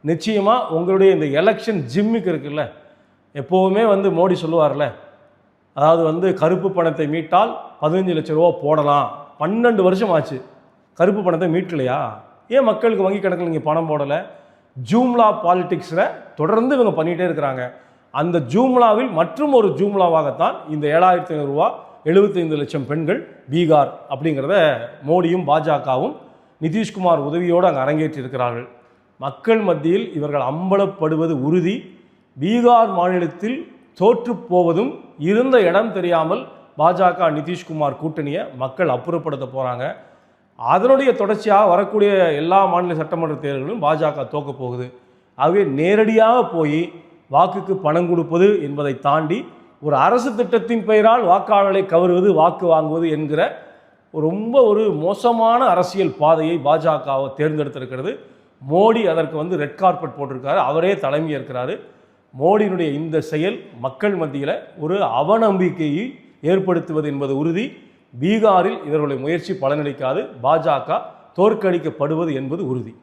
நிச்சயமாக உங்களுடைய இந்த எலெக்ஷன் ஜிம்முக்கு இருக்குல்ல, எப்போவுமே மோடி சொல்லுவார்ல, அதாவது கருப்பு பணத்தை மீட்டால் 15 லட்சம் ரூபா போடலாம். 12 வருஷம் ஆச்சு, கருப்பு பணத்தை மீட்கலையா? ஏன் மக்களுக்கு வங்கி கணக்கில் நீங்கள் பணம் போடலை? ஜூம்லா பாலிடிக்ஸில் தொடர்ந்து இவங்க பண்ணிகிட்டே இருக்கிறாங்க. அந்த ஜூம்லாவில் மற்றும் ஒரு ஜூம்லாவாகத்தான் இந்த 7,500 ரூபா 75 லட்சம் பெண்கள் பீகார் அப்படிங்கிறத மோடியும் பாஜகவும் நிதிஷ்குமார் உதவியோடு அங்கே அரங்கேற்றி இருக்கிறார்கள். மக்கள் மத்தியில் இவர்கள் அம்பலப்படுவது உறுதி. பீகார் மாநிலத்தில் தோற்று போவதும் இருந்த இடம் தெரியாமல் பாஜக நிதிஷ்குமார் கூட்டணியை மக்கள் அப்புறப்படுத்த போகிறாங்க. அதனுடைய தொடர்ச்சியாக வரக்கூடிய எல்லா மாநில சட்டமன்ற தேர்தல்களும் பாஜக தோக்க போகுது. ஆகவே நேரடியாக போய் வாக்குக்கு பணம் கொடுப்பது என்பதை தாண்டி ஒரு அரசு திட்டத்தின் பெயரால் வாக்காளர்களை கவருவது, வாக்கு வாங்குவது என்கிற ரொம்ப ஒரு மோசமான அரசியல் பாதையை பாஜகவை தேர்ந்தெடுத்திருக்கிறது. மோடி அதற்கு ரெட் கார்பெட் போட்டிருக்காரு, அவரே தலைமை ஏற்கிறாரு. மோடியினுடைய இந்த செயல் மக்கள் மத்தியில் ஒரு அவநம்பிக்கையை ஏற்படுத்துவது என்பது உறுதி. பீகாரில் இவர்களுடைய முயற்சி பலனளிக்காது, பாஜக தோற்கடிக்கப்படுவது என்பது உறுதி.